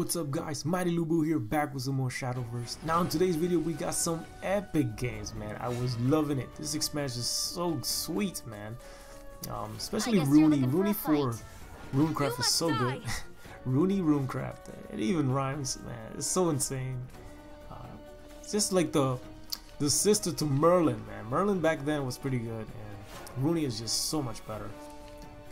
What's up guys, Mighty Lubu here, back with some more Shadowverse. Now in today's video we got some epic games, man. I was loving it. This expansion is so sweet, man. Especially RUNIE. RUNIE for RuneCraft is so good. RUNIE RuneCraft, it even rhymes, man. It's so insane. It's just like the sister to Merlin, man. Merlin back then was pretty good, and RUNIE is just so much better.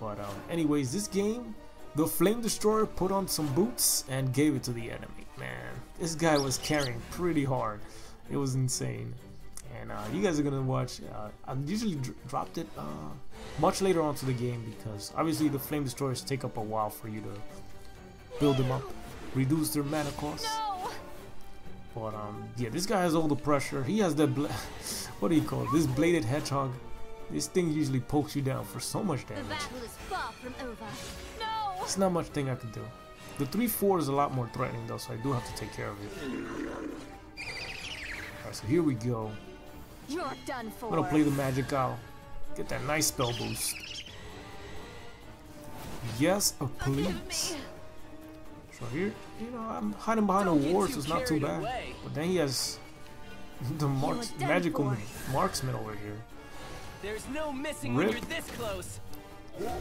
But anyways, this game, the Flame Destroyer put on some boots and gave it to the enemy. Man, this guy was carrying pretty hard. It was insane. And you guys are gonna watch. I usually dropped it much later on to the game because obviously the Flame Destroyers take up a while for you to build them up, reduce their mana cost. No. But yeah, this guy has all the pressure. He has that what do you call it? This bladed hedgehog. This thing usually pokes you down for so much damage. The battle is far from over. No. There's not much thing I can do. The 3/4 is a lot more threatening though, so I do have to take care of it. Alright, so here we go. You're done for. I'm gonna play the magic out. Get that nice spell boost. Yes, please. So here, you know, I'm hiding behind a ward, so it's not too bad. But then he has the magical marksman over here. There's no missing when you're this close.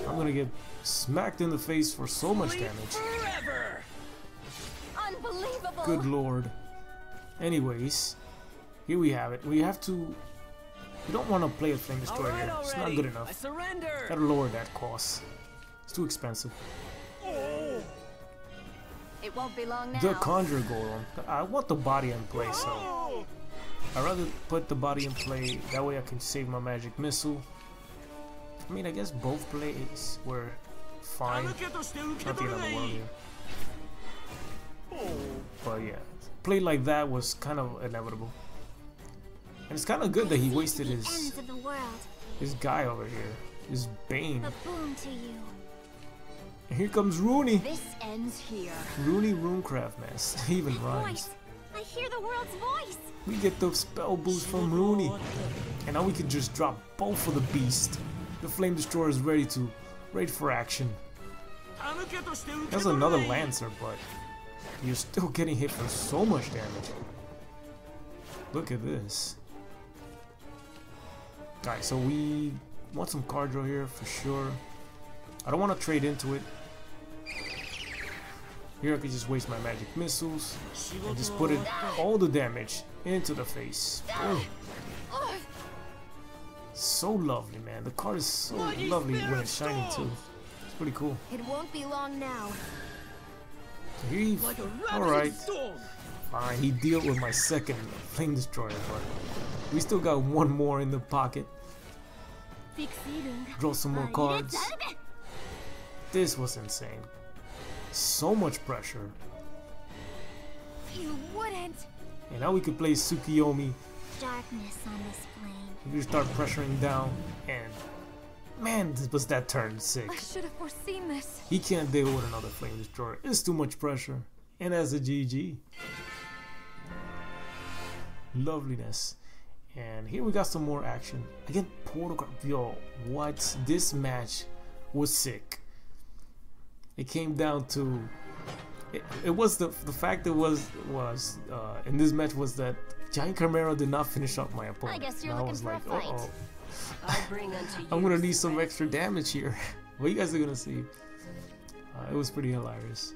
I'm gonna get smacked in the face for so much damage. Forever. Unbelievable. Good lord. Anyways, here we have it. We have to. We don't want to play a Flame Destroyer here. It's not good enough. I surrender. Gotta lower that cost. It's too expensive. It won't be long now. The Conjure Golem. I want the body in play, so I'd rather put the body in play. That way I can save my magic missile. I mean, I guess both plays were fine. Not the end of the world here. But yeah, play like that was kind of inevitable. And it's kind of good that he wasted his guy over here, his Bane. A boon to you. And here comes RUNIE. This ends here. RUNIE RuneCraft, man. It even rhymes. I hear the world's voice. We get the spell boost from RUNIE. And now we can just drop both of the beast. The Flame Destroyer is ready for action. That's another Lancer, but you're still getting hit for so much damage. Look at this. Alright, so we want some card draw here for sure. I don't want to trade into it. Here I could just waste my magic missiles and just put all the damage into the face. Boom. So lovely, man. The card is so lovely when it's shiny too. It's pretty cool. It won't be long now. Alright. Fine, he dealt with my second Flame Destroyer, but we still got one more in the pocket. Draw some more cards. This was insane. So much pressure. You wouldn't. And now we can play Tsukiyomi. Darkness on this plane. You start pressuring down, and man, was that turn sick. I should have foreseen this. He can't deal with another Flame Destroyer. It's too much pressure. And as a GG. Loveliness. And here we got some more action. Again, Portal. Yo, what? This match was sick. It came down to it was the fact that was in this match was that Giant Chimera did not finish up my opponent. I guess you're and I looking was for like, a fight. uh-oh. I'm gonna need some extra damage here. Well, you guys are gonna see. It was pretty hilarious.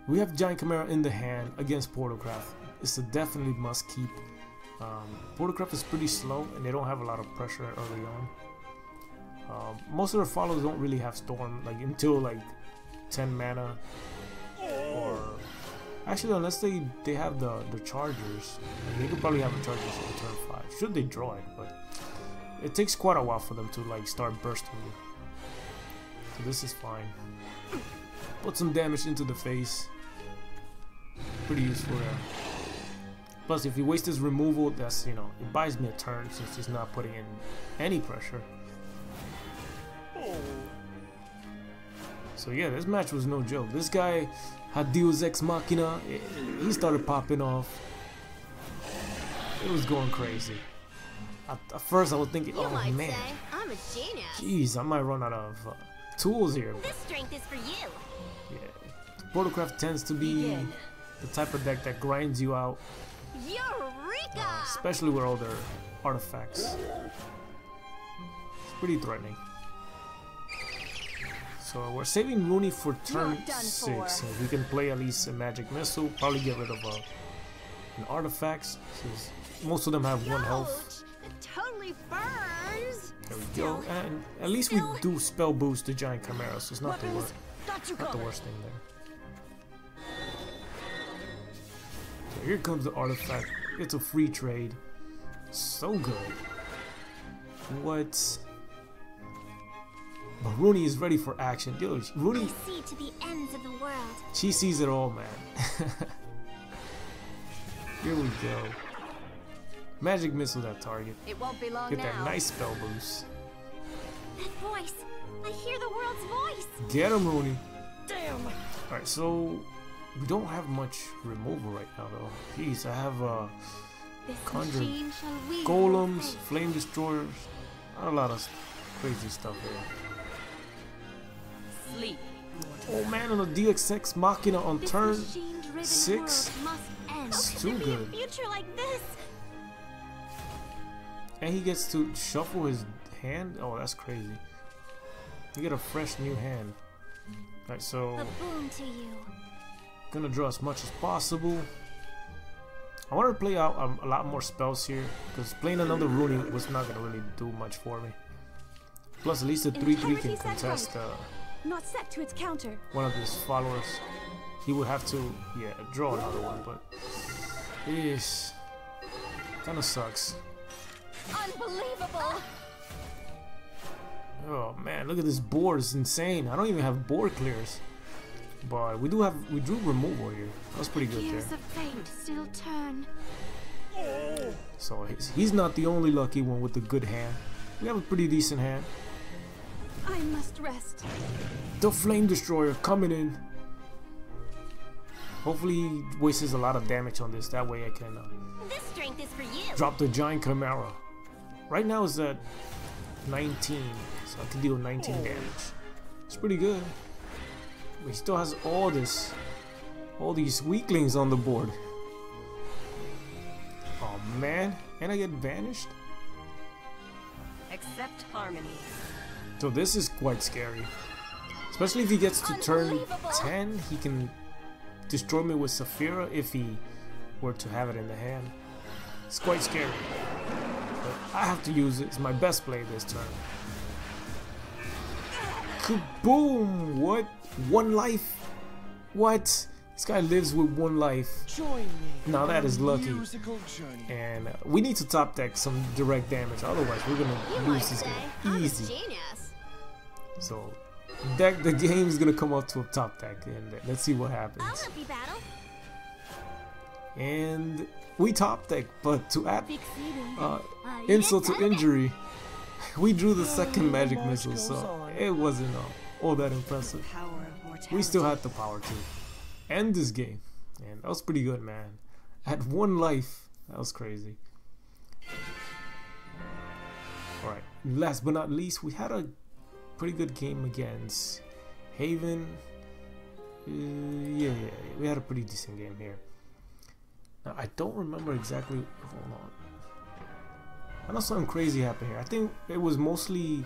We have Giant Chimera in the hand against Portalcraft. It's a definitely must keep. Portalcraft is pretty slow and they don't have a lot of pressure early on. Most of their followers don't really have Storm like until like 10 mana, or actually unless they have the Chargers. They could probably have the Chargers on turn 5 should they draw it, but it takes quite a while for them to like start bursting you. So this is fine. Put some damage into the face. Pretty useful there. Plus if he wastes his removal, that's, you know, it buys me a turn since he's not putting in any pressure. So yeah, this match was no joke. This guy had Deus Ex Machina. He started popping off. It was going crazy. At first I was thinking, oh man, I'm a genius. jeez, I might run out of tools here. This strength is for you. Yeah, Portalcraft tends to be Begin. the type of deck that grinds you out, Eureka! especially with all their artifacts. It's pretty threatening. So we're saving Rune for turn 6, so we can play at least a magic missile, probably get rid of an artifacts, since most of them have 1 health. It totally burns! There we go, and at least we do spell boost the giant chimera, so it's not the worst, Got you not the covered. worst thing there. So here comes the artifact. It's a free trade. So good. What? But Rune is ready for action. Dude, I Rune, see to the ends of the world. she sees it all, man. Here we go. Magic missile that target. It won't be long Get that nice spell boost. That voice! I hear the world's voice! Get him, Rune. Damn. Alright, so we don't have much removal right now, though. Jeez, I have This Conjure machine shall wield golems, faith. flame destroyers, not a lot of crazy stuff here. Sleep. Oh man, on a DXX Machina on This turn machine-driven 6. world must end. It's How too could there good. be a future like this? And he gets to shuffle his hand. Oh, that's crazy. You get a fresh new hand. Alright, so A boon to you. gonna draw as much as possible. I want to play out a lot more spells here, because playing another Rune was not gonna really do much for me. Plus, at least the 3/3 can contest Not set to its counter. one of his followers. He would have to, yeah, draw another one, but yes, kind of sucks. Unbelievable! Oh man, look at this board, it's insane. I don't even have board clears, but we drew removal here. That was pretty good there. Gears of fate still turn. So he's not the only lucky one with a good hand. We have a pretty decent hand. I must rest. The flame destroyer coming in. Hopefully he wastes a lot of damage on this. That way I can This strength is for you. drop the giant chimera. Right now it's at 19, so I can deal 19 damage. It's pretty good. But he still has all these weaklings on the board. Oh man, and I get banished. Accept harmony. So this is quite scary. Especially if he gets to turn Unbelievable. 10, he can destroy me with Saphira if he were to have it in the hand. It's quite scary. But I have to use it. It's my best play this turn. Kaboom! What? 1 life? What? This guy lives with 1 life. Join me. Now that is lucky. Musical journey. And we need to top deck some direct damage. Otherwise, we're gonna lose this game easy. Genius. So, the game is gonna come up to a top deck, and let's see what I'll happens. help you battle. And we top deck, but to add Succeeding. insult yes, to I injury, we drew the second magic March missile, goes so on. it wasn't all that impressive. Power of mortality. We still had the power to end this game, and that was pretty good, man. At 1 life, that was crazy. All right, last but not least, we had a pretty good game against Haven. Yeah, we had a pretty decent game here. Now, I don't remember exactly. Hold on. I know something crazy happened here. I think it was mostly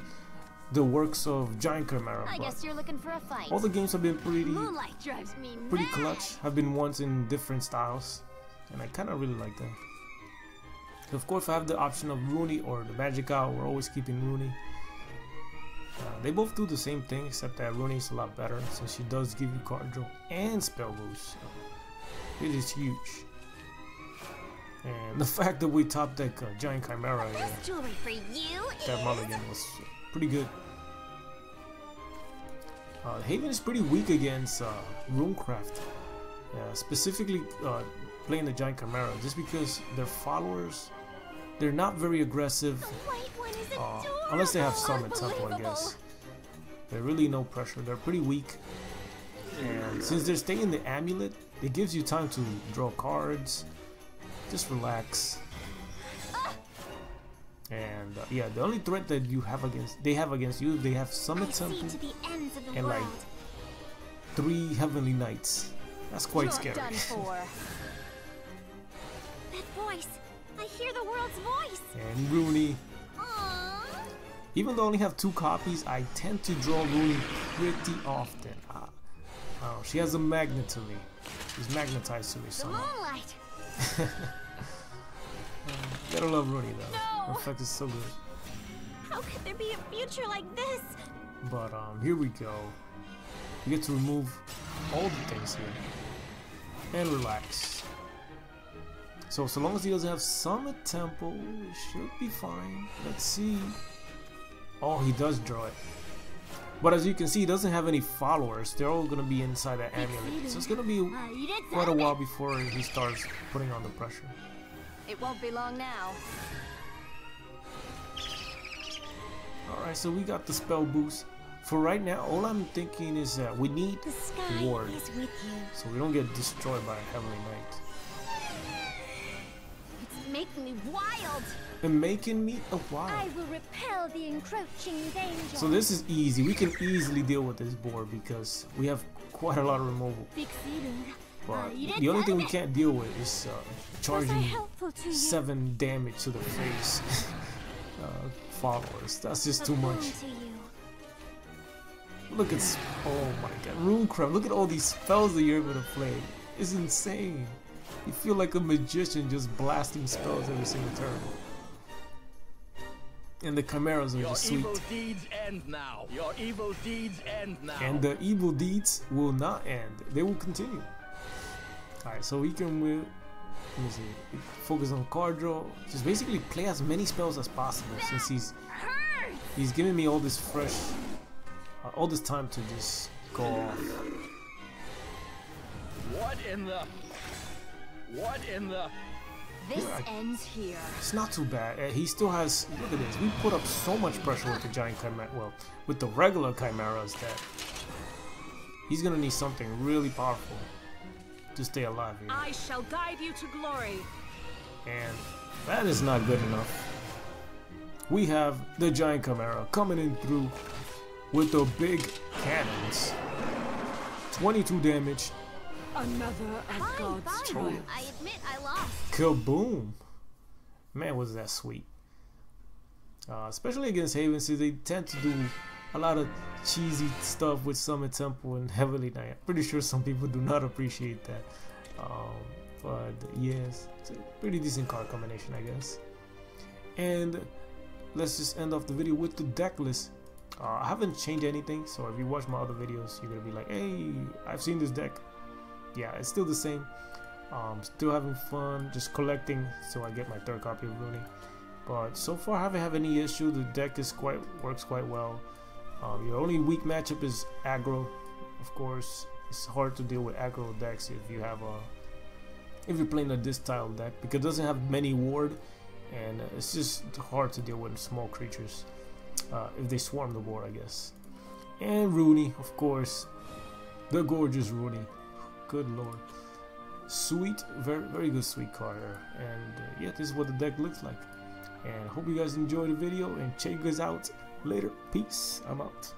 the works of Giant Chimera. I but guess you're looking for a fight. all the games have been pretty Moonlight drives me pretty mad. clutch. Have been ones in different styles, and I kind of really like that. Of course, if I have the option of Rune or the Magic Owl, we're always keeping Rune. They both do the same thing, except that Rune is a lot better since she does give you card draw and spell boost. So it is huge. And the fact that we top deck Giant Chimera, This jewelry for you that is... mulligan was pretty good. Haven is pretty weak against Runecraft, specifically playing the Giant Chimera, just because their followers, they're not very aggressive. The white one is adorable. Unless they have Summit Temple, I Unbelievable. guess. They're really no pressure. They're pretty weak. And since they're staying in the amulet, it gives you time to draw cards. Just relax. And yeah, the only threat that they have against you, they have Summit I see Temple to the ends of the and like world. 3 Heavenly Knights. That's quite You're scary. done for. That voice. I hear the world's voice. And Rune. Aww. Even though I only have 2 copies, I tend to draw Rune pretty often. Oh, she has a magnet to me. She's magnetized to me The somehow. moonlight. Gotta love Rune though. No. Her effect is so good. How could there be a future like this? But here we go. You get to remove all the things here and relax. So long as he doesn't have Summit Temple, it should be fine. Let's see. Oh, he does draw it. But as you can see, he doesn't have any followers. They're all gonna be inside that amulet. So it's gonna be quite a while before he starts putting on the pressure. It won't be long now. Alright, so we got the spell boost. For right now, all I'm thinking is that we need The sky ward, is with you. so we don't get destroyed by a Heavenly Knight. It's making me wild. And making me a I wild. will repel the encroaching danger. So this is easy. We can easily deal with this board because we have quite a lot of removal. But the only thing we can't deal with is charging 7 damage to the face followers. That's just too much. Look at, oh my god, Runecraft, look at all these spells that you're able to play. It's insane. You feel like a magician just blasting spells every single turn. And the chimeras are just sweet. Your evil deeds end now. Your evil deeds end now. And the evil deeds will not end. They will continue. Alright, so we can, let me see, focus on card draw. Just basically play as many spells as possible since he's giving me all this fresh, all this time to just go off. What in the? This ends here. It's not too bad. He still has, look at this, we put up so much pressure with the giant chimera, well, with the regular chimeras that he's gonna need something really powerful to stay alive here. I shall guide you to glory. And that is not good enough. We have the giant chimera coming in through with the big cannons. 22 damage. Another of God's trials. I admit I lost. Kaboom! Man, was that sweet. Especially against Haven, since they tend to do a lot of cheesy stuff with Summit Temple and Heavenly Knight. I'm pretty sure some people do not appreciate that. But yes, it's a pretty decent card combination, I guess. And let's just end off the video with the deck list. I haven't changed anything, so if you watch my other videos, you're gonna be like, hey, I've seen this deck. Yeah, it's still the same. Still having fun, just collecting, so I get my 3rd copy of RUNIE. But so far, I haven't had any issue. The deck is works quite well. Your only weak matchup is aggro. Of course, it's hard to deal with aggro decks if you're playing a this style deck because it doesn't have many ward, and it's just hard to deal with small creatures if they swarm the board, I guess. And RUNIE, of course, the gorgeous RUNIE. Good lord, sweet, very good sweet card here. And yeah, this is what the deck looks like. And hope you guys enjoyed the video and check you guys out later. Peace. I'm out.